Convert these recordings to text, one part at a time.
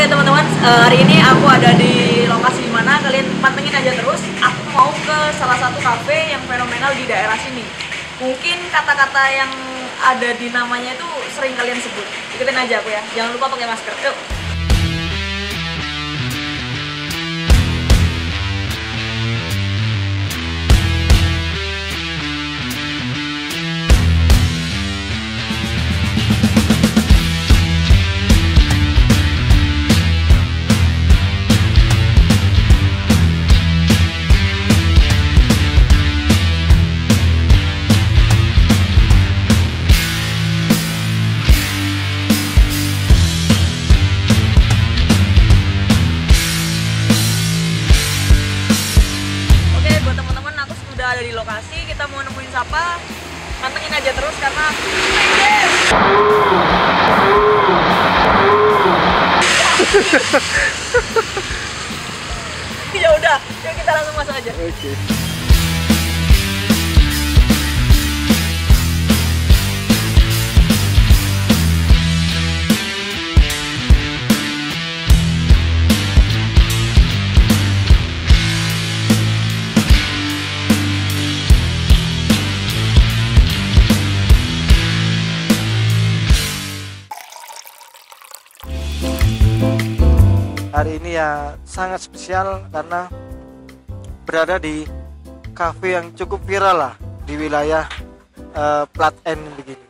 Oke teman-teman, hari ini aku ada di lokasi di mana, kalian pantengin aja terus. Aku mau ke salah satu kafe yang fenomenal di daerah sini. Mungkin kata-kata yang ada di namanya itu sering kalian sebut. Ikutin aja aku ya, jangan lupa pakai masker. Yuk. Ada di lokasi, kita mau nemuin siapa, pantengin aja terus karena ya udah, yuk kita langsung masuk aja. Okay. Hari ini ya sangat spesial karena berada di kafe yang cukup viral lah di wilayah Plat N begini.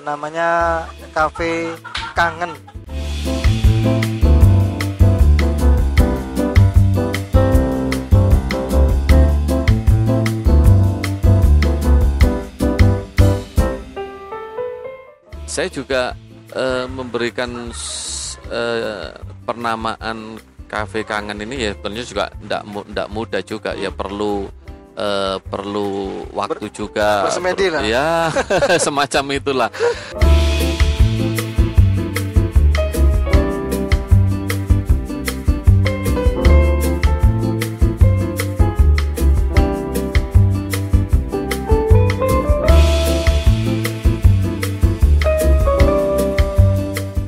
Namanya Kafe Kangen. Saya juga memberikan pernamaan Kafe Kangen ini ya sebenarnya juga tidak mudah juga ya, perlu waktu juga bersemedi lah. Ya semacam itulah.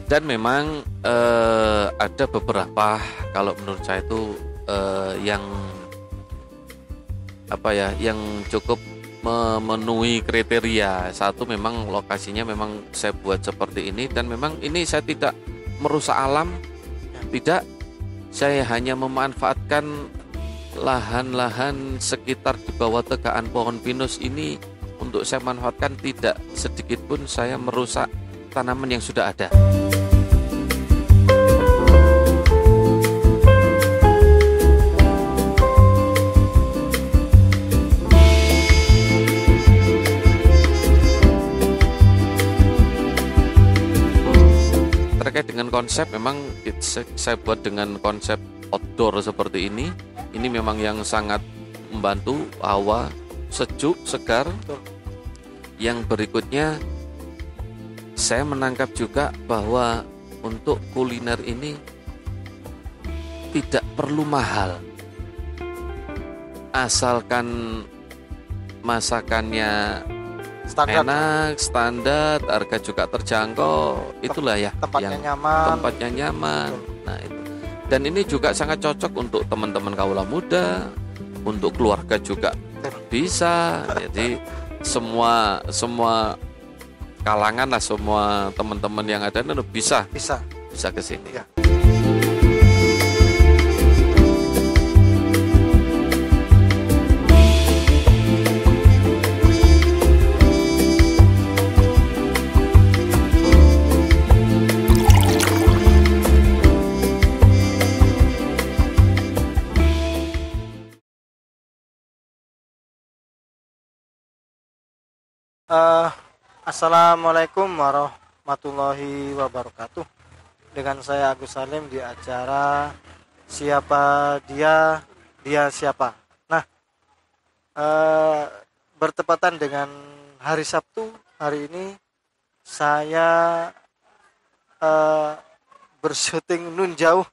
Dan memang ada beberapa, kalau menurut saya itu yang cukup memenuhi kriteria. Satu, memang lokasinya memang saya buat seperti ini, dan memang ini saya tidak merusak alam, tidak. Saya hanya memanfaatkan lahan-lahan sekitar di bawah tegaan pohon pinus ini untuk saya manfaatkan, tidak sedikit pun saya merusak tanaman yang sudah ada. Terkait dengan konsep, memang saya buat dengan konsep outdoor seperti ini. Ini memang yang sangat membantu, hawa sejuk, segar. Yang berikutnya, saya menangkap juga bahwa untuk kuliner ini tidak perlu mahal, asalkan masakannya enak, standar, harga juga terjangkau, itulah ya tempatnya nyaman. Nah itu. Dan ini juga sangat cocok untuk teman-teman kaula muda, untuk keluarga juga bisa. Jadi semua kalangan lah, semua teman-teman yang ada bisa ke sini. Ya. Assalamualaikum warahmatullahi wabarakatuh. Dengan saya Agus Salim di acara Siapa Dia, Dia Siapa. Nah, bertepatan dengan hari Sabtu, hari ini saya bersyuting nun jauh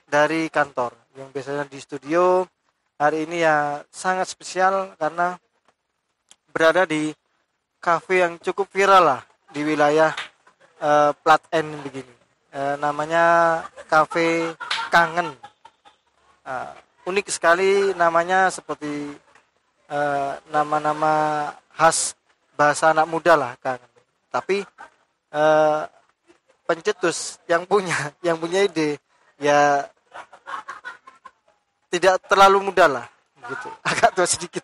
dari kantor. Yang biasanya di studio, hari ini ya sangat spesial karena berada di kafe yang cukup viral lah di wilayah Plat N begini. namanya Cafe Kangen. Unik sekali namanya, seperti nama-nama khas bahasa anak muda lah Kangen. Tapi pencetus yang punya ide ya tidak terlalu muda lah gitu, agak tua sedikit.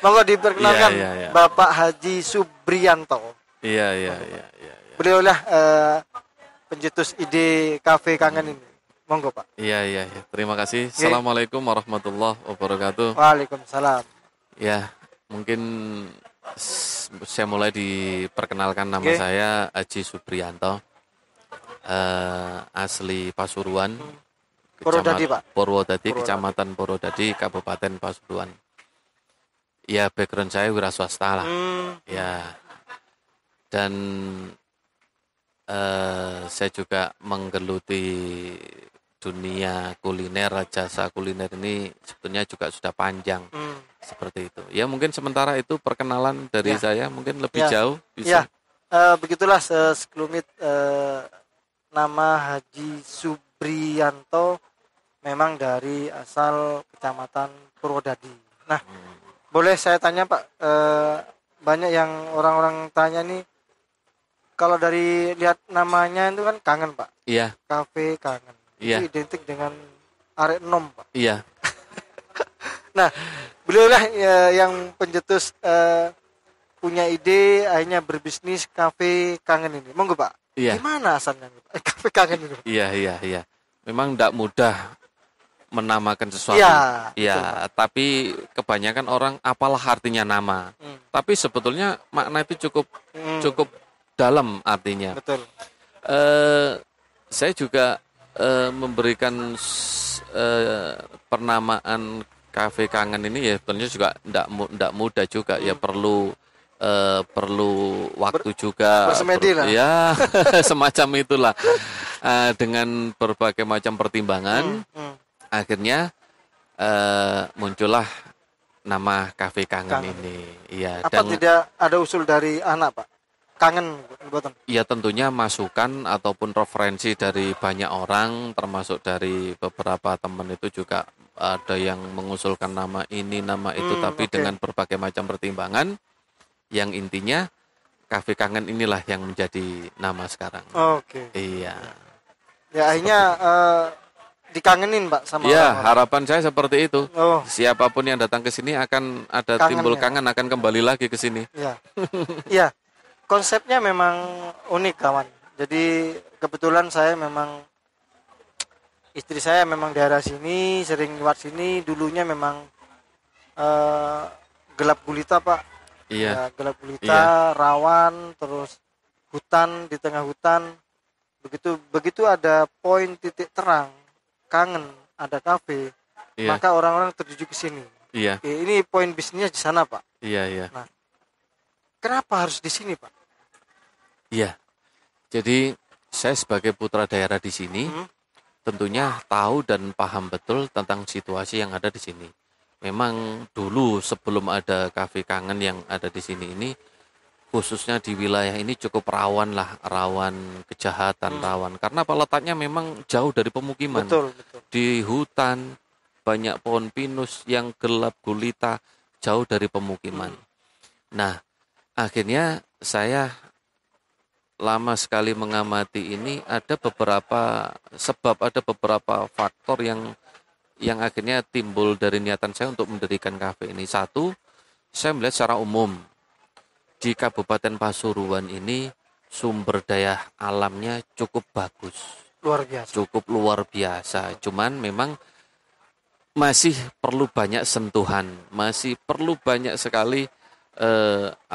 Monggo diperkenalkan Iya. Bapak Haji Subrianto. Iya. Beliau lah pencetus ide Cafe Kangen ini. Monggo Pak. Iya. Terima kasih. Assalamualaikum warahmatullahi wabarakatuh. Waalaikumsalam. Ya, mungkin saya mulai diperkenalkan, nama saya Haji Subrianto, asli Pasuruan, Purwodadi, Pak. Purwodadi, Kecamatan Purwodadi, Kabupaten Pasuruan. Ya, background saya wira swasta lah. Ya, dan saya juga menggeluti dunia kuliner, jasa kuliner ini sebetulnya juga sudah panjang. Seperti itu. Ya, mungkin sementara itu perkenalan dari saya, mungkin lebih jauh bisa. Begitulah sekelumit nama Haji Subrianto, memang dari asal Kecamatan Purwodadi. Nah, boleh saya tanya Pak, banyak yang orang-orang tanya nih, kalau dari lihat namanya itu kan Kangen Pak. Iya. Cafe Kangen. Iya. Itu identik dengan arek nom Pak. Iya. Nah, beliau lah yang pencetus punya ide akhirnya berbisnis Cafe Kangen ini. Monggo Pak. Iya. Gimana asalnya Cafe Kangen ini? Iya. Memang tidak mudah menamakan sesuatu. Iya. Tapi kebanyakan orang apalah artinya nama. Tapi sebetulnya makna itu cukup dalam artinya. Betul. Saya juga memberikan pernamaan Cafe Kangen ini ya sebetulnya juga tidak mudah juga, ya perlu waktu juga, bersemedi lah. Ya semacam itulah. Dengan berbagai macam pertimbangan akhirnya muncullah nama Cafe Kangen ini. Iya. Apa tidak ada usul dari anak Pak? Kangen buatan. Ya tentunya masukan ataupun referensi dari banyak orang, termasuk dari beberapa teman itu juga ada yang mengusulkan nama ini, nama itu, tapi dengan berbagai macam pertimbangan, yang intinya Cafe Kangen inilah yang menjadi nama sekarang. Oke. Iya. Ya akhirnya dikangenin Pak sama ya, orang-orang. harapan saya seperti itu. Oh. Siapapun yang datang ke sini akan ada Kangen, timbul ya. kangen, akan kembali lagi ke sini. Iya. Iya. Konsepnya memang unik kawan. Jadi kebetulan saya memang, istri saya memang daerah sini, sering lewat sini. Dulunya memang gelap gulita Pak. Iya. Ya, gelap gulita, rawan, terus hutan, di tengah hutan. Begitu ada poin titik terang, Kangen, ada kafe, maka orang-orang tertuju ke sini. Iya. Ini poin bisnisnya di sana Pak. Iya. Nah, kenapa harus di sini Pak? Iya. Jadi saya sebagai putra daerah di sini tentunya tahu dan paham betul tentang situasi yang ada di sini. Memang dulu sebelum ada Cafe Kangen yang ada di sini ini, khususnya di wilayah ini cukup rawan kejahatan, rawan karena letaknya memang jauh dari pemukiman. Betul. Di hutan, banyak pohon pinus yang gelap gulita, jauh dari pemukiman. Nah, akhirnya saya lama sekali mengamati ini, ada beberapa faktor yang akhirnya timbul dari niatan saya untuk mendirikan kafe ini. Satu, saya melihat secara umum di Kabupaten Pasuruan ini sumber daya alamnya cukup bagus, cukup luar biasa. Cuman memang masih perlu banyak sentuhan, masih perlu banyak sekali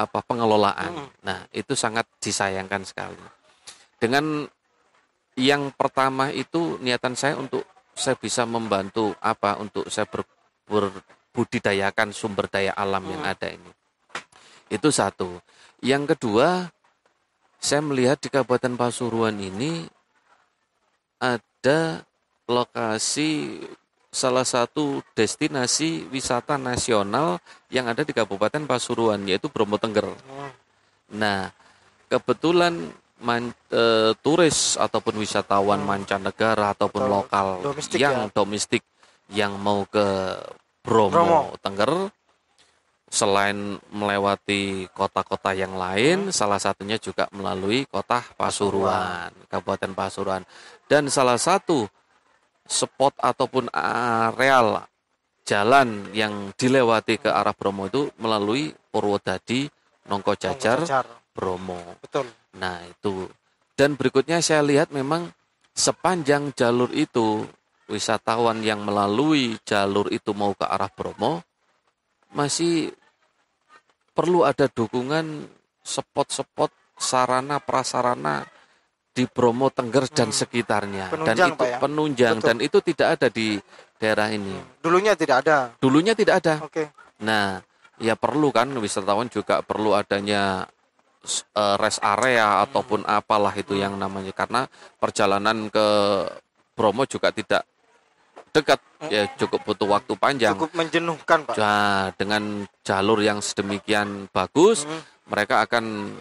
pengelolaan. Nah, itu sangat disayangkan sekali. Dengan yang pertama itu niatan saya untuk saya bisa membantu untuk saya berbudidayakan sumber daya alam yang ada ini. Itu satu. Yang kedua, saya melihat di Kabupaten Pasuruan ini ada lokasi salah satu destinasi wisata nasional yang ada di Kabupaten Pasuruan, yaitu Bromo Tengger. Nah, kebetulan turis ataupun wisatawan mancanegara ataupun Atau lokal domestik yang domestik yang mau ke Bromo Tengger, selain melewati kota-kota yang lain, salah satunya juga melalui kota Pasuruan, Kabupaten Pasuruan. Dan salah satu spot ataupun areal jalan yang dilewati ke arah Bromo itu melalui Purwodadi, Nongkojajar, Bromo. Betul. Nah itu. Dan berikutnya saya lihat memang sepanjang jalur itu, wisatawan yang melalui jalur itu mau ke arah Bromo, masih perlu ada dukungan spot-spot sarana prasarana di Bromo Tengger dan sekitarnya. Penunjang, dan itu Pak, ya? penunjang. Betul. Dan itu tidak ada di daerah ini. Dulunya tidak ada. Dulunya tidak ada. Oke. Nah, ya perlu kan wisatawan juga perlu adanya rest area ataupun apalah itu yang namanya, karena perjalanan ke Bromo juga tidak dekat, ya cukup butuh waktu panjang. Cukup menjenuhkan, Pak. Nah, dengan jalur yang sedemikian bagus, mereka akan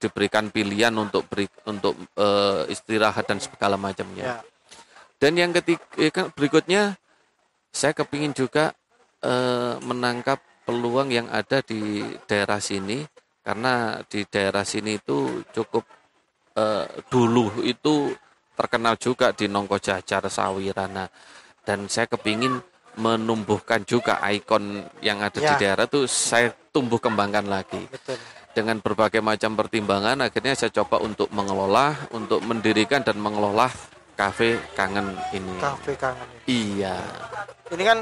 diberikan pilihan untuk istirahat dan segala macamnya. Ya. Dan yang ketiga berikutnya, saya kepingin juga menangkap peluang yang ada di daerah sini, karena di daerah sini itu cukup dulu itu terkenal juga di Nongkojajar, Sawirana. Dan saya kepingin menumbuhkan juga ikon yang ada di daerah itu, saya tumbuh kembangkan lagi. Betul. Dengan berbagai macam pertimbangan, akhirnya saya coba untuk mengelola, untuk mendirikan dan mengelola Kafe Kangen ini. Kafe Kangen ini. Iya. Ini kan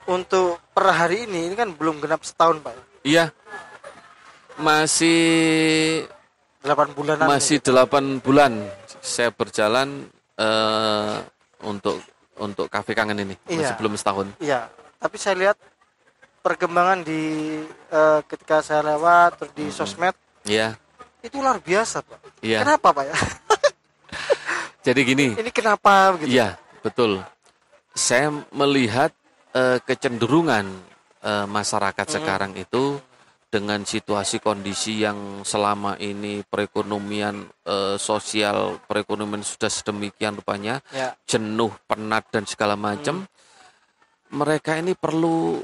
untuk per hari ini kan belum genap setahun, Pak. Iya. Masih 8 bulanan. Masih 8 bulan saya berjalan untuk Kafe Kangen ini. Masih belum setahun. Iya. Tapi saya lihat perkembangan di ketika saya lewat terus di sosmed. Iya. Itu luar biasa, Pak. Iya. Kenapa, Pak ya? Jadi gini. Ini kenapa begitu? Iya, betul. Saya melihat kecenderungan masyarakat sekarang itu dengan situasi kondisi yang selama ini perekonomian sosial, perekonomian sudah sedemikian rupanya, jenuh, penat dan segala macam. Mereka ini perlu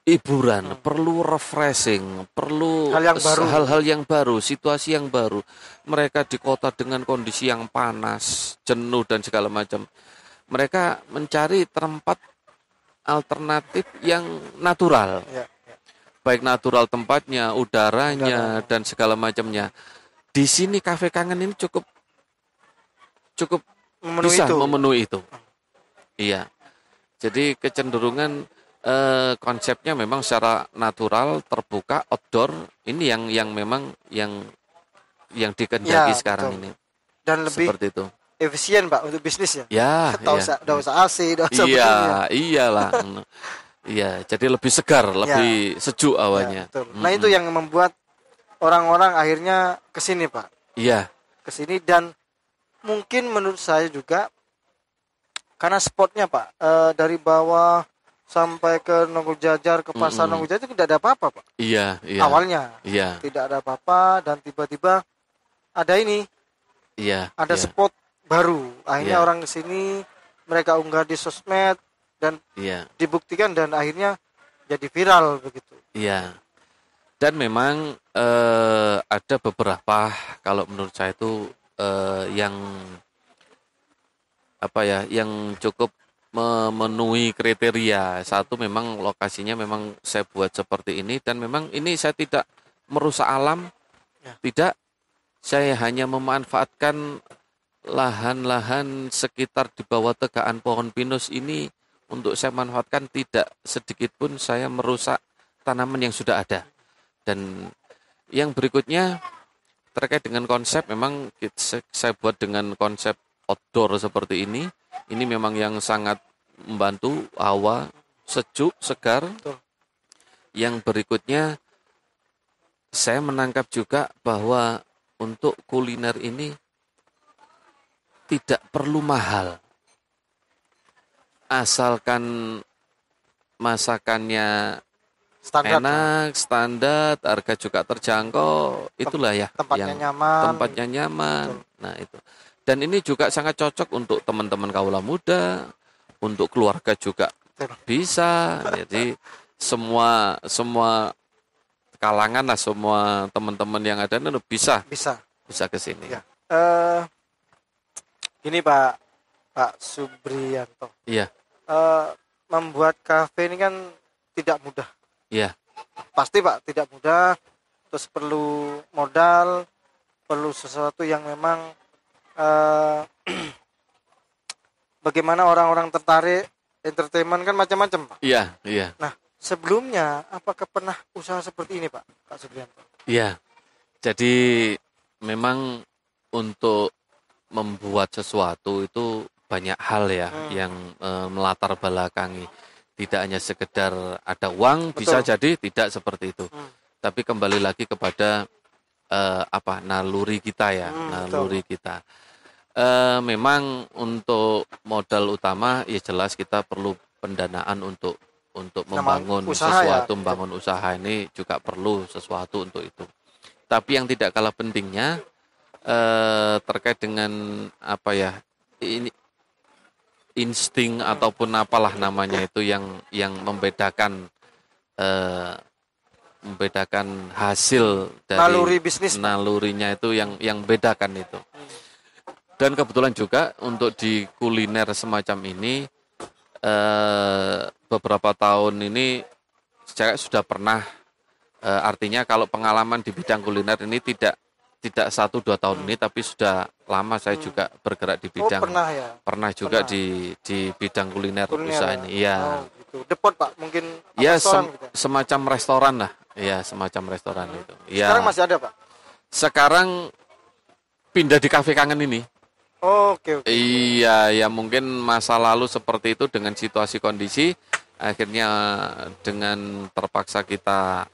hiburan, perlu refreshing, perlu hal-hal yang baru, situasi yang baru. Mereka di kota dengan kondisi yang panas, jenuh dan segala macam. Mereka mencari tempat alternatif yang natural. Baik natural tempatnya, udaranya dan segala macamnya. Di sini Kafe Kangen ini cukup bisa memenuhi itu. Iya. Jadi kecenderungan konsepnya memang secara natural, terbuka, outdoor. Ini yang memang yang dikehendaki sekarang ini. Dan lebih seperti itu. Efisien, Pak, untuk bisnis ya. Tidak usah AC, tidak usah iyalah. Iya, jadi lebih segar, lebih sejuk awalnya. Nah, itu yang membuat orang-orang akhirnya ke sini, Pak. Iya. Ke sini, dan mungkin menurut saya juga karena spotnya, Pak, dari bawah sampai ke Nongkojajar, ke pasar Nongkojajar itu tidak ada apa-apa, Pak. Iya. Awalnya. Iya. Tidak ada apa-apa, dan tiba-tiba ada ini. Iya. Ada spot baru. Akhirnya orang ke sini, mereka unggah di sosmed dan dibuktikan, dan akhirnya jadi viral begitu. Iya. Dan memang ada beberapa, kalau menurut saya itu yang cukup memenuhi kriteria. Satu, memang lokasinya memang saya buat seperti ini, dan memang ini saya tidak merusak alam. Tidak, saya hanya memanfaatkan lahan-lahan sekitar di bawah tegaan pohon pinus ini untuk saya manfaatkan. Tidak sedikit pun saya merusak tanaman yang sudah ada. Dan yang berikutnya terkait dengan konsep, memang saya buat dengan konsep outdoor seperti ini. Ini memang yang sangat membantu, hawa sejuk, segar. Yang berikutnya, saya menangkap juga bahwa untuk kuliner ini tidak perlu mahal. Asalkan masakannya Standar. enak, standar, harga juga terjangkau, itulah ya Tempatnya yang nyaman. tempatnya nyaman. Nah itu. Dan ini juga sangat cocok untuk teman-teman kaula muda, untuk keluarga juga Betul. bisa. Jadi semua semua kalangan lah, semua teman-teman yang ada itu bisa Bisa. ke sini. Ya. Gini Pak Subrianto. Iya, Membuat kafe ini kan tidak mudah. iya, Pasti Pak, tidak mudah. Terus perlu modal, perlu sesuatu yang memang bagaimana orang-orang tertarik. Entertainment kan macam-macam Pak. iya, iya, Nah, sebelumnya apakah pernah usaha seperti ini Pak Subrianto? iya. Jadi memang untuk membuat sesuatu itu banyak hal ya yang melatar belakangi. Tidak hanya sekedar ada uang, Betul. bisa jadi tidak seperti itu. Tapi kembali lagi kepada naluri kita ya, naluri kita. Memang untuk modal utama ya jelas kita perlu pendanaan untuk membangun usaha sesuatu, ya. membangun usaha ini juga perlu sesuatu untuk itu. Tapi yang tidak kalah pentingnya terkait dengan ini insting ataupun apalah namanya itu yang membedakan hasil dari Naluri bisnis, Pak. nalurinya itu yang bedakan itu. Dan kebetulan juga untuk di kuliner semacam ini beberapa tahun ini saya sudah pernah artinya kalau pengalaman di bidang kuliner ini tidak 1-2 tahun ini, tapi sudah lama saya juga bergerak di bidang. Pernah ya? Pernah juga di bidang kuliner usaha ini. Iya. Gitu. Depot Pak, mungkin Ya restoran gitu. semacam restoran lah. Iya, semacam restoran itu. Ya. Sekarang masih ada Pak? Sekarang pindah di Kafe Kangen ini. Oke. Iya, ya mungkin masa lalu seperti itu dengan situasi kondisi, akhirnya dengan terpaksa kita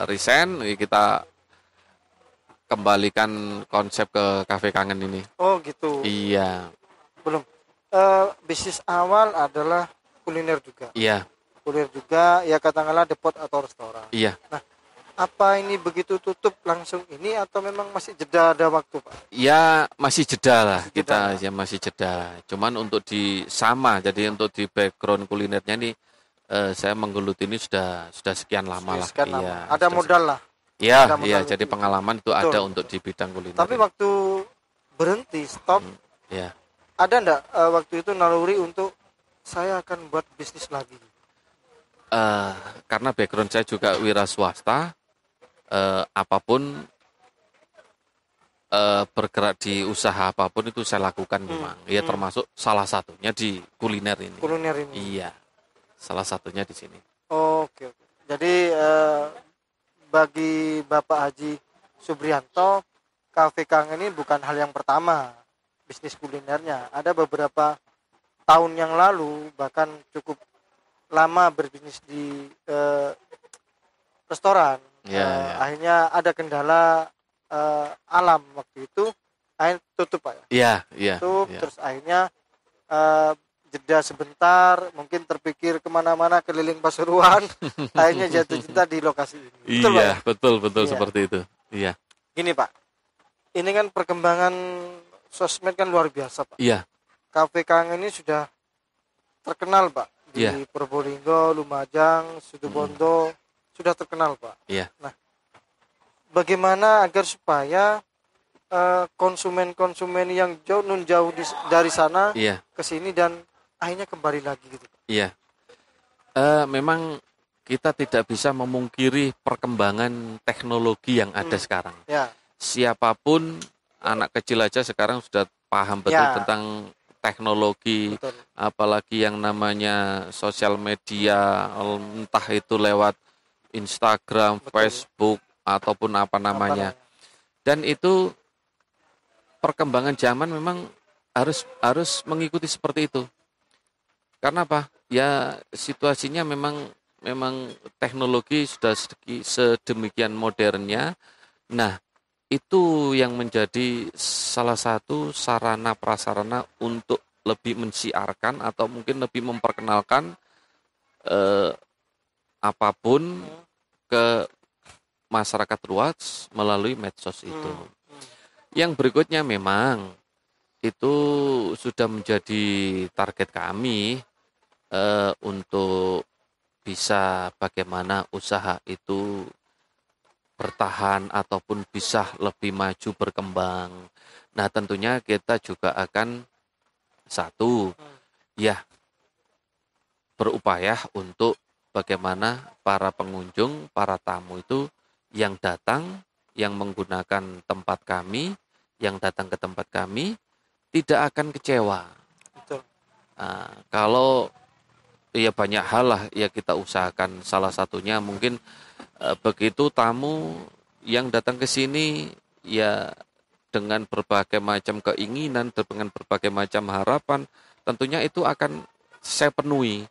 resign, kita kembalikan konsep ke Kafe Kangen ini. Oh gitu. Iya. Belum. Bisnis awal adalah kuliner juga. Iya. Kuliner juga, ya katakanlah depot atau restoran. Iya. Nah, apa ini begitu tutup langsung ini atau memang masih jeda ada waktu Pak? Ya masih jeda lah Masih kita jeda. ya masih jeda. Cuman untuk jadi untuk di background kulinernya nih saya menggeluti ini sudah sekian lama lah. Sekian lama. Iya, Ada sudah modal lah. Iya, Ada iya. modal Jadi lebih. pengalaman itu Betul, ada betul. untuk di bidang kuliner. Tapi waktu berhenti stop, Ya, ada enggak waktu itu naluri untuk saya akan buat bisnis lagi? karena background saya juga wira swasta, apapun bergerak di usaha apapun itu saya lakukan memang. Ya termasuk salah satunya di kuliner ini. Kuliner ini. Iya, salah satunya di sini. Oke. Jadi bagi Bapak Haji Subrianto, Kafe Kang ini bukan hal yang pertama bisnis kulinernya. Ada beberapa tahun yang lalu bahkan cukup lama berbisnis di restoran. Ya. Akhirnya ada kendala alam waktu itu, akhirnya tutup Pak ya. Iya. Tutup, Ya. terus akhirnya jeda sebentar, mungkin terpikir kemana-mana keliling Pasuruan, akhirnya jatuh cinta di lokasi ini. Betul, Pak, ya? Iya, betul Iya. seperti itu. Iya. Gini Pak, ini kan perkembangan sosmed kan luar biasa Pak. Iya. Kafe Kang ini sudah terkenal Pak di Iya. Probolinggo, Lumajang, Situbondo, sudah terkenal Pak. Iya. Nah, bagaimana agar supaya konsumen-konsumen yang jauh dari sana Iya. ke sini dan akhirnya kembali lagi gitu. Iya. Memang kita tidak bisa memungkiri perkembangan teknologi yang ada sekarang. Ya, Siapapun anak kecil aja sekarang sudah paham betul Ya. tentang teknologi, betul. apalagi yang namanya sosial media, entah itu lewat Instagram, Betul. Facebook ataupun apa namanya. Dan itu perkembangan zaman memang harus mengikuti seperti itu. Karena apa? Ya situasinya memang teknologi sudah sedemikian modernnya. Nah, itu yang menjadi salah satu sarana prasarana untuk lebih mensiarkan atau mungkin lebih memperkenalkan apapun ke masyarakat luas melalui medsos itu. Yang berikutnya memang itu sudah menjadi target kami untuk bisa bagaimana usaha itu bertahan ataupun bisa lebih maju berkembang. Nah, tentunya kita juga akan satu ya berupaya untuk bagaimana para pengunjung, para tamu itu yang datang, yang menggunakan tempat kami, yang datang ke tempat kami tidak akan kecewa. Betul. Nah, kalau ya banyak hal lah ya kita usahakan, salah satunya mungkin begitu tamu yang datang ke sini ya dengan berbagai macam keinginan, dengan berbagai macam harapan, tentunya itu akan saya penuhi.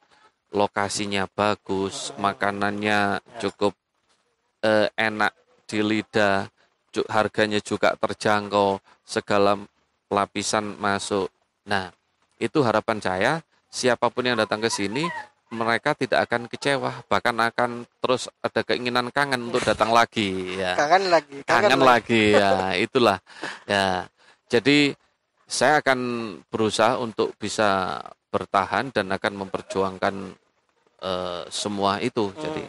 Lokasinya bagus, makanannya cukup enak di lidah, harganya juga terjangkau, segala lapisan masuk. Nah, itu harapan saya, siapapun yang datang ke sini, mereka tidak akan kecewa, bahkan akan terus ada keinginan kangen untuk datang lagi. Ya. Kangen lagi, ya itulah. Ya, jadi saya akan berusaha untuk bisa bertahan dan akan memperjuangkan semua itu. Jadi,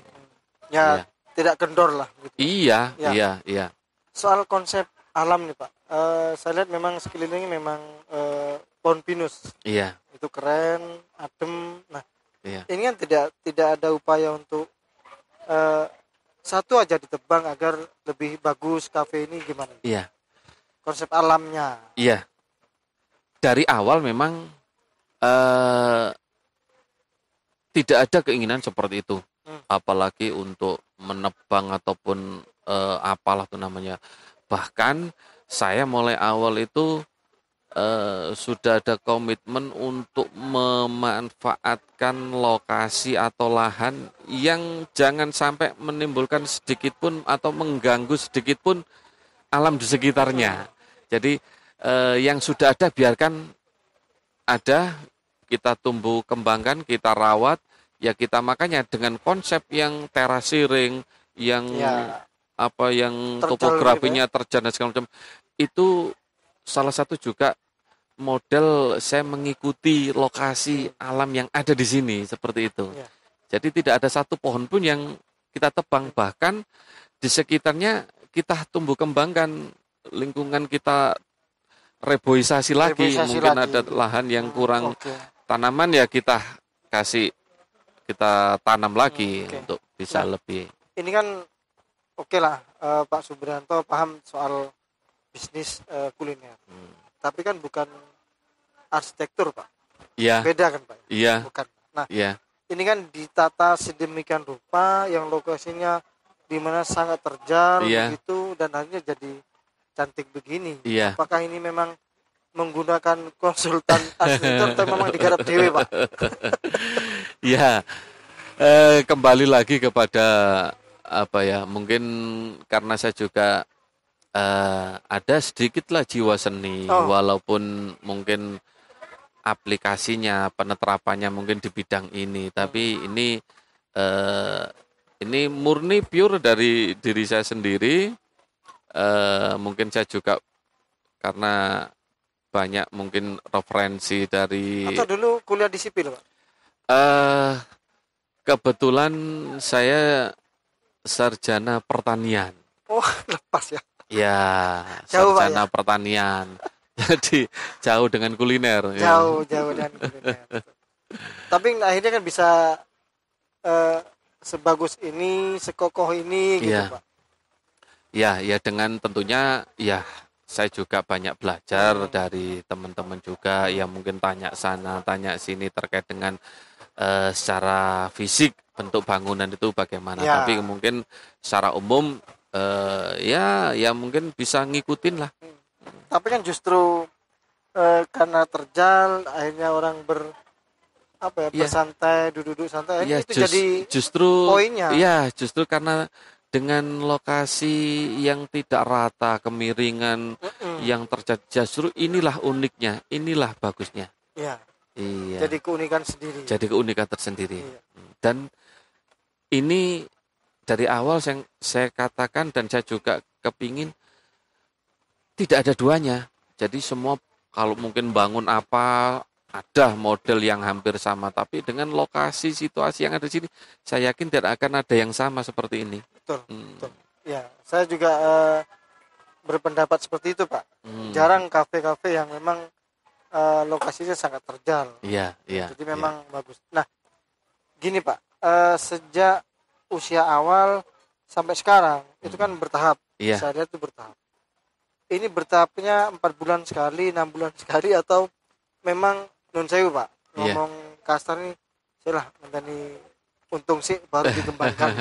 ya tidak kendor lah. Gitu. Iya. Soal konsep alam nih Pak, saya lihat memang sekelilingnya memang pohon pinus. Iya. Itu keren, adem. Nah, iya. Ini kan tidak ada upaya untuk satu aja ditebang agar lebih bagus kafe ini gimana? Iya. Konsep alamnya. Iya. Dari awal memang tidak ada keinginan seperti itu. Apalagi untuk menebang ataupun apalah itu namanya. Bahkan saya mulai awal itu sudah ada komitmen untuk memanfaatkan lokasi atau lahan yang jangan sampai menimbulkan sedikit pun atau mengganggu sedikit pun alam di sekitarnya. Jadi yang sudah ada biarkan ada, kita tumbuh kembangkan, kita rawat, ya kita makanya dengan konsep yang terasiring, yang yang topografinya terjal dan segala macam, itu salah satu juga model saya mengikuti lokasi alam yang ada di sini seperti itu. Jadi tidak ada satu pohon pun yang kita tebang, bahkan di sekitarnya kita tumbuh kembangkan, lingkungan kita reboisasi lagi. Mungkin ada lahan yang kurang tanaman ya kita tanam lagi untuk bisa lebih. Ini kan lah Pak Subrianto paham soal bisnis kuliner. Tapi kan bukan arsitektur Pak. Iya. Beda kan Pak? Iya. Bukan. Nah, ini kan ditata sedemikian rupa yang lokasinya di mana sangat terjal begitu dan akhirnya jadi cantik begini. Iya. Apakah ini memang menggunakan konsultan arsitektur atau memang digarap dewe Pak? Iya. Kembali lagi kepada mungkin karena saya juga ada sedikitlah jiwa seni, walaupun mungkin aplikasinya, penerapannya mungkin di bidang ini, tapi ini murni pure dari diri saya sendiri. Mungkin saya juga karena banyak mungkin referensi dari. Atau dulu kuliah di sipil Pak? Kebetulan saya sarjana pertanian. Oh, lepas ya? Ya, jauh, sarjana pertanian. Jadi jauh dengan kuliner. Jauh dengan kuliner. Tapi akhirnya kan bisa sebagus ini, sekokoh ini gitu Pak. Ya dengan tentunya saya juga banyak belajar dari teman-teman juga yang mungkin tanya sana, tanya sini terkait dengan secara fisik bentuk bangunan itu bagaimana. Tapi mungkin secara umum mungkin bisa ngikutin lah. Tapi kan justru karena terjal akhirnya orang bersantai, duduk santai, itu jadi justru poinnya. Iya, justru karena dengan lokasi yang tidak rata, kemiringan yang terjadi, justru inilah uniknya, inilah bagusnya. Iya. Iya. Jadi keunikan sendiri. Jadi keunikan tersendiri. Iya. Dan ini dari awal saya katakan dan saya juga kepingin tidak ada duanya. Jadi semua kalau mungkin bangun apa ada model yang hampir sama, tapi dengan lokasi situasi yang ada di sini, saya yakin tidak akan ada yang sama seperti ini. Betul, betul. Ya, saya juga berpendapat seperti itu, Pak. Jarang kafe-kafe yang memang lokasinya sangat terjal. Iya, iya. Jadi memang bagus. Nah, gini Pak, sejak usia awal sampai sekarang itu kan bertahap. Iya. Saya lihat itu bertahap. Ini bertahapnya 4 bulan sekali, 6 bulan sekali, atau memang nun sewu Pak, ngomong kasar nih, saya lah ngenteni untung sih baru dikembangkan.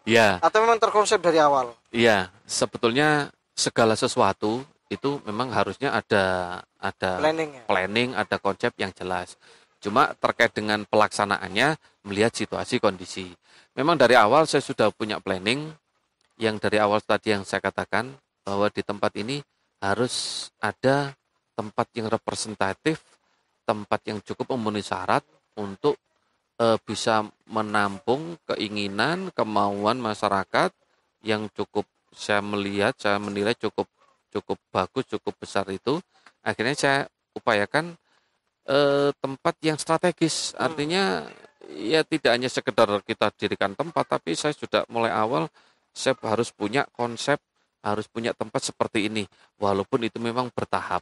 Iya. Atau memang terkonsep dari awal? Iya, sebetulnya segala sesuatu itu memang harusnya ada planning, ada konsep yang jelas. Cuma terkait dengan pelaksanaannya melihat situasi kondisi. Memang dari awal saya sudah punya planning yang dari awal tadi yang saya katakan bahwa di tempat ini harus ada tempat yang representatif, tempat yang cukup memenuhi syarat untuk bisa menampung keinginan, kemauan masyarakat yang cukup saya menilai cukup bagus, cukup besar itu. Akhirnya saya upayakan tempat yang strategis. Artinya ya tidak hanya sekedar kita dirikan tempat, tapi saya sudah mulai awal saya harus punya konsep, harus punya tempat seperti ini. Walaupun itu memang bertahap.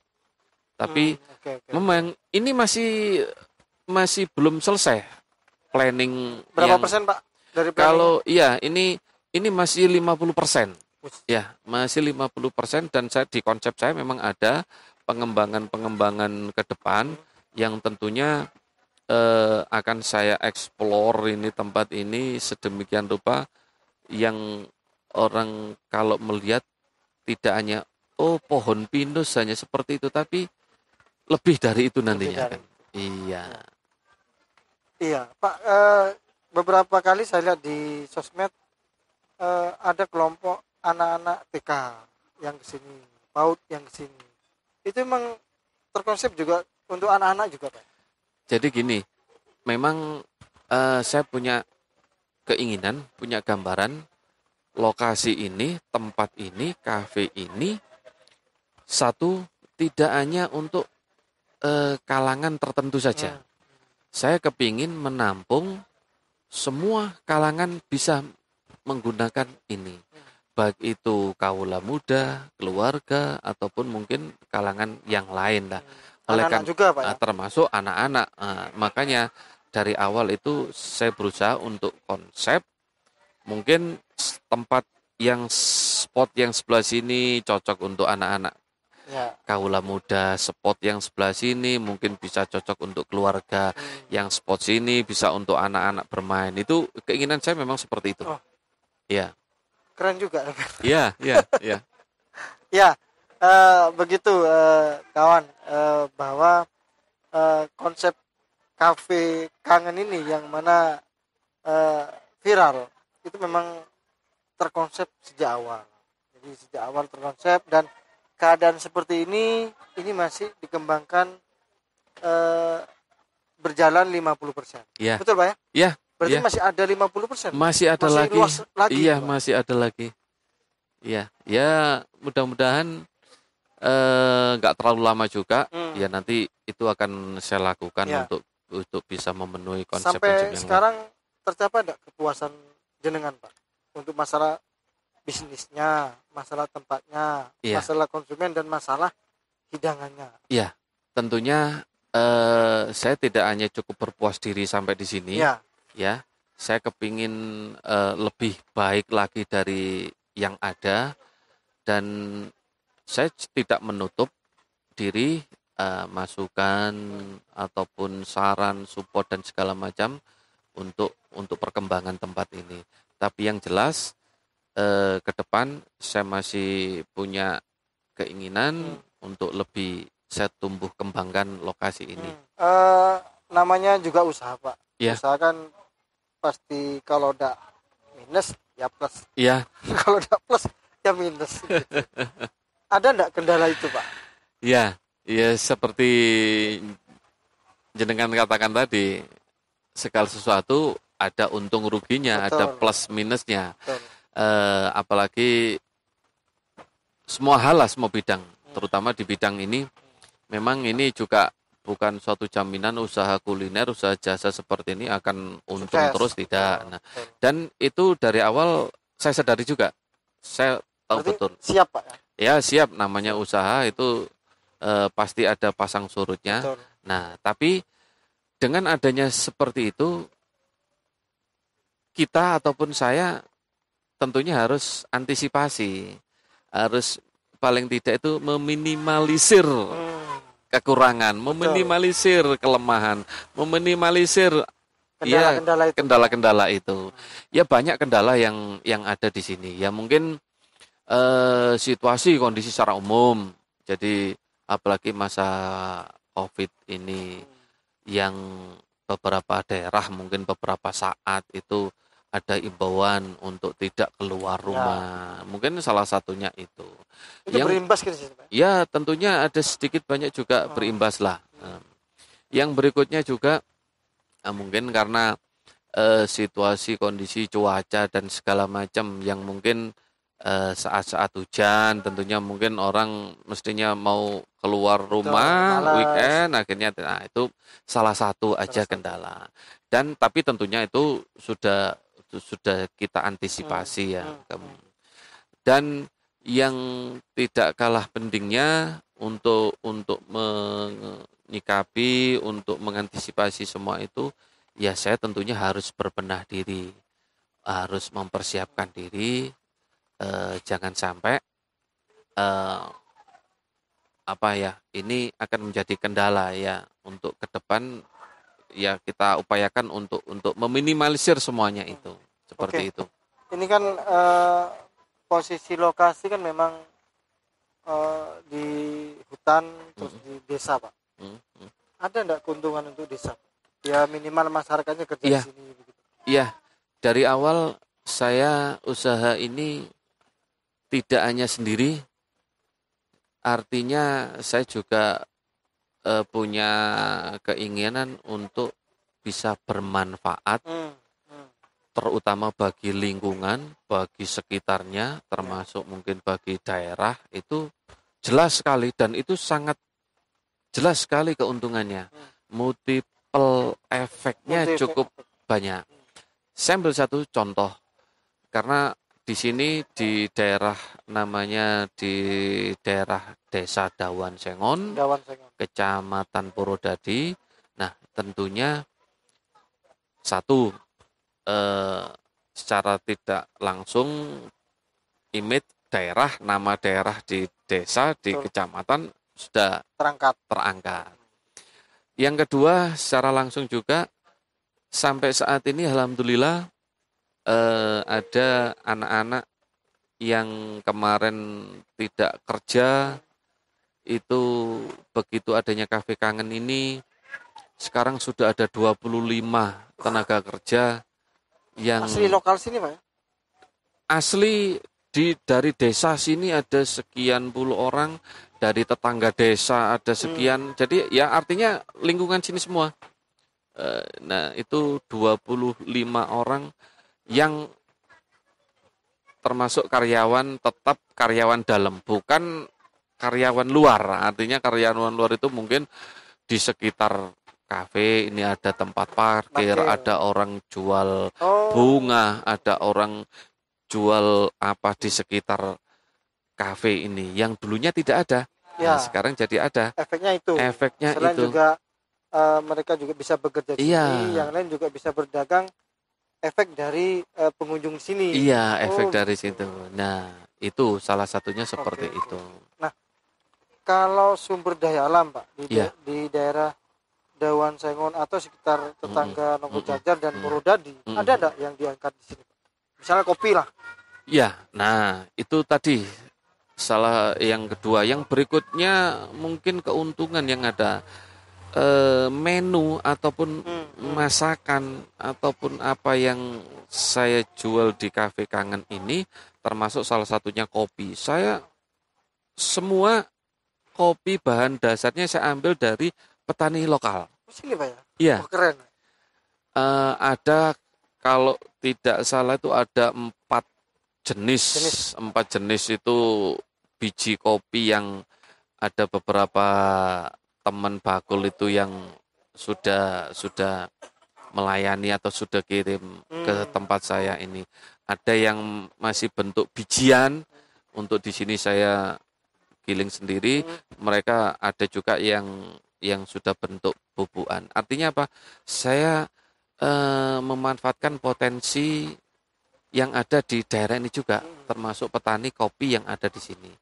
Tapi memang ini masih belum selesai planning. Berapa persen Pak dari planning? Kalau iya ini masih 50%. Ya, masih 50% dan di konsep saya memang ada pengembangan ke depan yang tentunya akan saya explore ini tempat ini sedemikian rupa yang orang kalau melihat tidak hanya pohon pinus hanya seperti itu, tapi lebih dari itu nantinya kan. Iya. Iya, Pak, beberapa kali saya lihat di sosmed ada kelompok anak-anak TK yang kesini, PAUD yang kesini. Itu memang terkonsep juga untuk anak-anak juga, Pak. Jadi gini, memang saya punya keinginan, punya gambaran lokasi ini, tempat ini, kafe ini satu tidak hanya untuk kalangan tertentu saja. Saya kepingin menampung semua kalangan bisa menggunakan ini. Baik itu kaula muda, keluarga, ataupun mungkin kalangan yang lain lah. Anak-anak juga Pak ya? Termasuk anak-anak. Makanya dari awal itu saya berusaha untuk konsep. Mungkin tempat spot yang sebelah sini cocok untuk anak-anak. Ya. Kaula muda, spot yang sebelah sini mungkin bisa cocok untuk keluarga, yang spot sini bisa untuk anak-anak bermain. Itu keinginan saya memang seperti itu. Ya. Keren juga. Iya. Ya, begitu kawan, bahwa konsep kafe kangen ini yang mana viral itu memang terkonsep sejak awal. Jadi sejak awal terkonsep dan keadaan seperti ini masih dikembangkan berjalan 50%. Ya. Betul Pak ya? Iya. Berarti masih ada 50%. Masih ada lagi. Luas lagi. Iya, Pak. masih ada lagi. Iya. Ya, mudah-mudahan nggak terlalu lama juga. Ya nanti itu akan saya lakukan untuk bisa memenuhi konsep sampai sekarang tercapai enggak kepuasan jenengan Pak untuk masalah bisnisnya, masalah tempatnya, masalah konsumen dan masalah hidangannya. Iya, tentunya saya tidak hanya cukup berpuas diri sampai di sini. Ya, saya kepingin lebih baik lagi dari yang ada dan saya tidak menutup diri masukan ataupun saran, support dan segala macam untuk perkembangan tempat ini. Tapi yang jelas ke depan saya masih punya keinginan untuk lebih saya tumbuh kembangkan lokasi ini. Namanya juga usaha Pak. Ya. Usaha kan pasti kalau udah minus ya plus. Iya. Kalau udah plus ya minus. Gitu. Ada enggak kendala itu Pak? Ya seperti jenengan katakan tadi, segala sesuatu ada untung ruginya, Betul. ada plus minusnya. Betul. Apalagi semua hal lah, semua bidang, terutama di bidang ini, memang ini juga bukan suatu jaminan usaha kuliner, usaha jasa seperti ini akan untung Sukses. terus, tidak. Nah, Betul. dan itu dari awal saya sadari juga, saya tahu Berarti betul. siap Pak ya? Ya siap, namanya usaha itu pasti ada pasang surutnya. Betul. Nah, tapi dengan adanya seperti itu, kita ataupun saya tentunya harus antisipasi, harus paling tidak itu meminimalisir kekurangan, meminimalisir kelemahan, meminimalisir Kendala-kendala itu. kendala-kendala itu. Ya banyak kendala yang ada di sini. Ya mungkin situasi kondisi secara umum. Jadi apalagi masa Covid ini yang beberapa daerah mungkin beberapa saat itu ada imbauan untuk tidak keluar rumah. Mungkin salah satunya itu. Itu berimbas gitu sih Pak. Ya tentunya ada sedikit banyak juga berimbas lah. Yang berikutnya juga mungkin karena situasi kondisi cuaca dan segala macam yang mungkin saat-saat hujan tentunya mungkin orang mestinya mau keluar rumah malas. weekend akhirnya itu salah satu aja kendala. Dan tapi tentunya itu sudah kita antisipasi ya. Dan yang tidak kalah pentingnya untuk menyikapi, untuk mengantisipasi semua itu, ya saya tentunya harus berbenah diri, harus mempersiapkan diri, jangan sampai ini akan menjadi kendala ya untuk ke depan. Ya kita upayakan untuk meminimalisir semuanya itu, seperti itu. Ini kan posisi lokasi kan memang di hutan terus di desa Pak. Ada enggak keuntungan untuk desa? Ya minimal masyarakatnya kerja di sini begitu. Iya, dari awal saya usaha ini tidak hanya sendiri, artinya saya juga punya keinginan untuk bisa bermanfaat, terutama bagi lingkungan, bagi sekitarnya, termasuk mungkin bagi daerah, itu jelas sekali dan itu sangat jelas sekali keuntungannya. Multiple efeknya cukup banyak. Saya ambil satu contoh, karena di sini di daerah namanya di daerah Desa Dawan Sengon, Kecamatan Purwodadi. Nah, tentunya satu secara tidak langsung image daerah, nama daerah di desa, di kecamatan sudah terangkat. Yang kedua, secara langsung juga sampai saat ini alhamdulillah ada anak-anak yang kemarin tidak kerja, itu begitu adanya Cafe Kangen ini, sekarang sudah ada 25 tenaga kerja yang asli lokal sini Pak? Asli dari desa sini ada sekian puluh orang, dari tetangga desa ada sekian, jadi ya artinya lingkungan sini semua. Nah itu 25 orang yang termasuk karyawan tetap, karyawan dalam, bukan karyawan luar. Artinya karyawan luar itu mungkin di sekitar kafe ini ada tempat parkir, ada orang jual bunga, ada orang jual apa di sekitar kafe ini yang dulunya tidak ada. Nah, sekarang jadi ada. Efeknya selain itu juga mereka juga bisa bekerja di sini, yang lain juga bisa berdagang. Efek dari pengunjung sini. Iya, efek dari situ. Nah, itu salah satunya seperti itu. Nah, kalau sumber daya alam, Pak, di daerah Dawan Sengon atau sekitar tetangga Nonggo Jajar dan Purwodadi, ada enggak yang diangkat di sini? Misalnya kopi lah. Iya, nah itu tadi salah yang kedua. Yang berikutnya mungkin keuntungan yang ada. Menu ataupun masakan ataupun apa yang saya jual di Cafe Kangen ini termasuk salah satunya kopi. Saya semua kopi bahan dasarnya saya ambil dari petani lokal. Sini Pak ya? Iya. Keren. Ada kalau tidak salah itu ada 4 jenis itu biji kopi yang ada beberapa teman bakul itu yang sudah melayani atau sudah kirim ke tempat saya ini. Ada yang masih bentuk bijian, untuk di sini saya giling sendiri. Mereka ada juga yang sudah bentuk bubukan. Artinya apa? Saya memanfaatkan potensi yang ada di daerah ini juga, termasuk petani kopi yang ada di sini.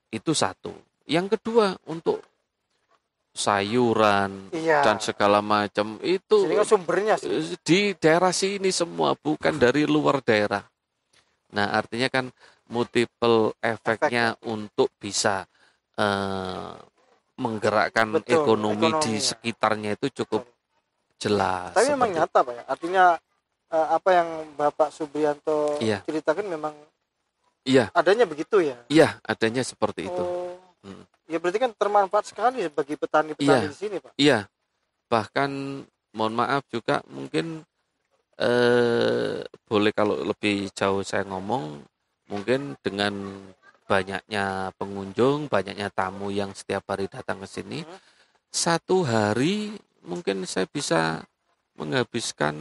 Itu satu. Yang kedua, untuk sayuran dan segala macam itu Jadi sumbernya sih di daerah sini semua, bukan dari luar daerah. Nah, artinya kan multiple efeknya untuk bisa menggerakkan ekonomi di sekitarnya itu cukup jelas. Tapi memang nyata Pak ya. Artinya apa yang Bapak Subrianto ceritakan memang adanya begitu ya? Iya, adanya seperti itu. Ya berarti kan termanfaat sekali bagi petani-petani di sini Pak. Iya, bahkan mohon maaf juga mungkin boleh kalau lebih jauh saya ngomong, mungkin dengan banyaknya pengunjung, banyaknya tamu yang setiap hari datang ke sini, satu hari mungkin saya bisa menghabiskan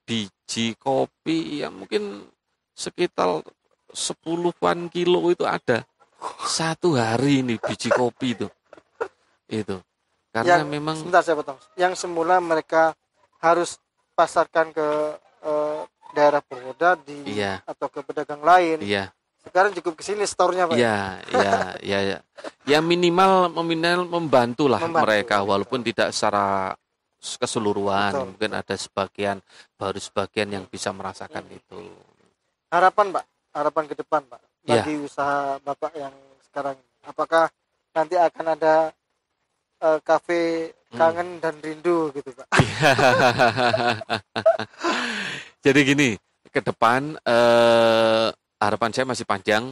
biji kopi yang mungkin sekitar 10-an kilo itu ada. Satu hari ini biji kopi itu. Karena memang sebentar saya potong. Yang semula mereka harus pasarkan ke daerah Purwodadi atau ke pedagang lain. Iya. Sekarang cukup ke sini store-nya Pak. Iya. Ya minimal membantulah mereka walaupun tidak secara keseluruhan. Mungkin ada baru sebagian yang bisa merasakan itu. Harapan Pak, harapan ke depan Pak bagi usaha Bapak yang sekarang. Apakah nanti akan ada kafe kangen dan rindu gitu Pak? Jadi gini, ke depan harapan saya masih panjang.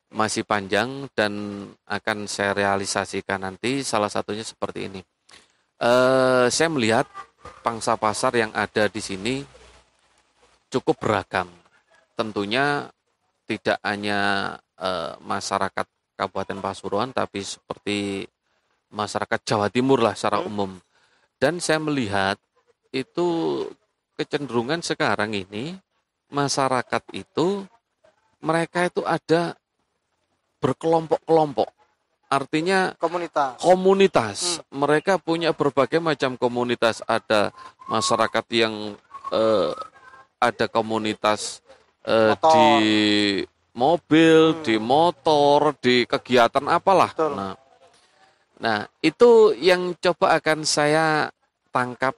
Masih panjang dan akan saya realisasikan nanti. Salah satunya seperti ini. Saya melihat pangsa pasar yang ada di sini cukup beragam. Tentunya tidak hanya masyarakat Kabupaten Pasuruan, tapi seperti masyarakat Jawa Timur lah secara umum. Dan saya melihat itu kecenderungan sekarang ini masyarakat itu mereka itu ada berkelompok-kelompok. Artinya komunitas. Mereka punya berbagai macam komunitas. Ada masyarakat yang ada komunitas di mobil, di motor, di kegiatan apalah. Nah, itu yang coba akan saya tangkap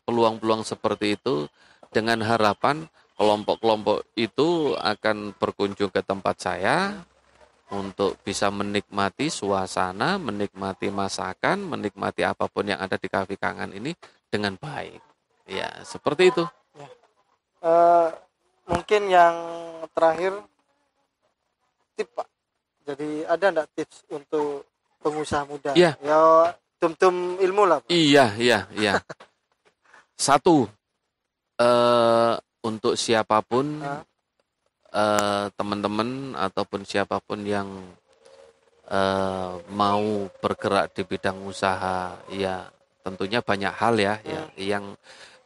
peluang-peluang seperti itu dengan harapan kelompok-kelompok itu akan berkunjung ke tempat saya untuk bisa menikmati suasana, menikmati masakan, menikmati apapun yang ada di Kafe Kangen ini dengan baik. Ya, seperti itu. Mungkin yang terakhir tip Pak. Jadi ada enggak tips untuk pengusaha muda? Ya tum-tum ilmu lah Pak. Iya. Satu, untuk siapapun teman-teman ataupun siapapun yang mau bergerak di bidang usaha, ya tentunya banyak hal ya yang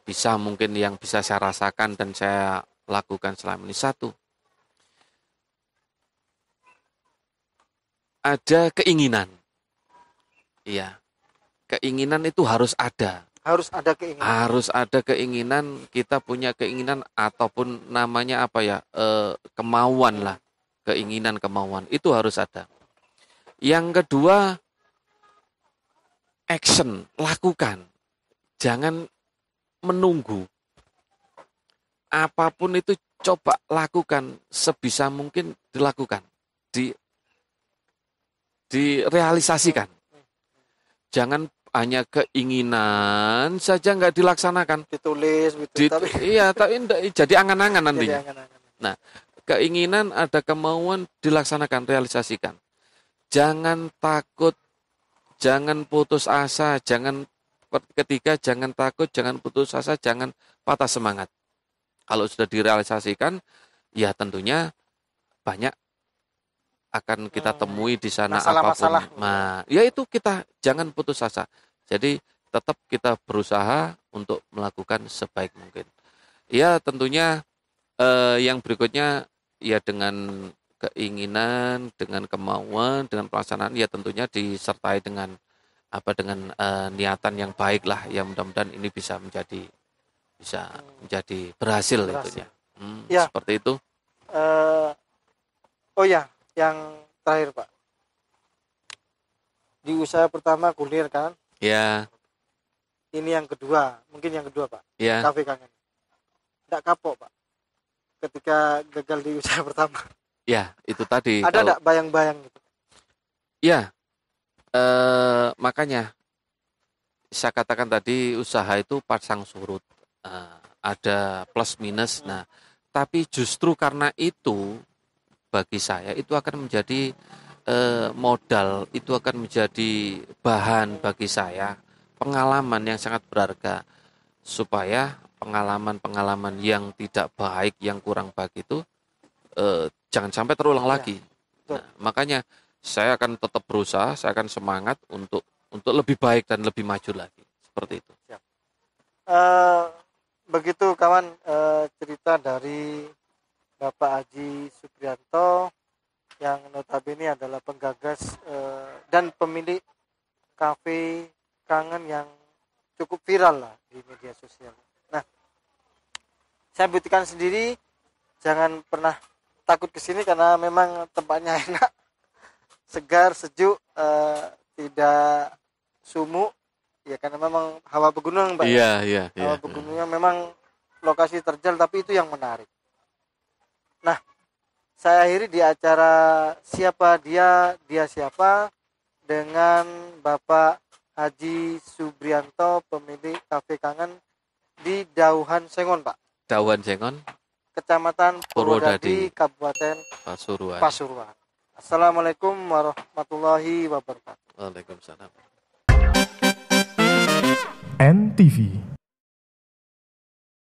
bisa saya rasakan dan saya lakukan selama ini. Satu, ada keinginan. Iya. Keinginan itu harus ada. Harus ada keinginan. Kita punya keinginan ataupun namanya apa ya? Kemauan lah. Kemauan itu harus ada. Yang kedua, action, lakukan. Jangan menunggu. Apapun itu coba lakukan sebisa mungkin dilakukan. Direalisasikan. Jangan hanya keinginan saja nggak dilaksanakan. Ditulis gitu. Tapi enggak, jadi angan-angan nantinya. Nah, keinginan ada kemauan dilaksanakan, realisasikan. Jangan takut, jangan putus asa, jangan ketiga, jangan takut, jangan putus asa, jangan patah semangat. Kalau sudah direalisasikan, ya tentunya banyak akan kita temui di sana Masalah-masalah. apapun. Nah, ya itu kita jangan putus asa. Jadi tetap kita berusaha untuk melakukan sebaik mungkin. Ya tentunya yang berikutnya ya dengan keinginan, dengan kemauan, dengan pelaksanaan ya tentunya disertai dengan niatan yang baik lah. Ya mudah-mudahan ini bisa menjadi berhasil Berhasil. itunya. Ya. Seperti itu. Oh ya, yang terakhir Pak. Di usaha pertama kuliner kan, Ya, ini yang kedua, mungkin yang kedua Pak. ya. Kafe Kangen. Tidak kapok Pak. Ketika gagal di usaha pertama. Ya, itu tadi. Ada enggak bayang-bayang gitu? Ya, makanya saya katakan tadi usaha itu pasang surut, ada plus minus. Nah, tapi justru karena itu bagi saya itu akan menjadi modal, itu akan menjadi bahan bagi saya, pengalaman yang sangat berharga supaya pengalaman-pengalaman yang tidak baik, yang kurang baik itu jangan sampai terulang lagi. Nah, makanya saya akan tetap berusaha, saya akan semangat untuk lebih baik dan lebih maju lagi. Seperti itu. Siap. Begitu kawan, cerita dari Bapak Haji Supriyanto yang notabene adalah penggagas dan pemilik kafe Kangen yang cukup viral lah di media sosial. Nah, saya buktikan sendiri, jangan pernah takut ke sini karena memang tempatnya enak, segar, sejuk, tidak sumuk, ya karena memang hawa pegunungan Pak. Iya. Hawa pegunungan memang lokasi terjal, tapi itu yang menarik. Nah, saya akhiri di acara Siapa Dia, Dia Siapa dengan Bapak Haji Supriyanto, pemilik Kafe Kangen di Dauhan Sengon Pak. Dauhan Sengon, Kecamatan Purwodadi, Purwodadi, Kabupaten Pasuruan. Assalamualaikum warahmatullahi wabarakatuh. Waalaikumsalam. NTV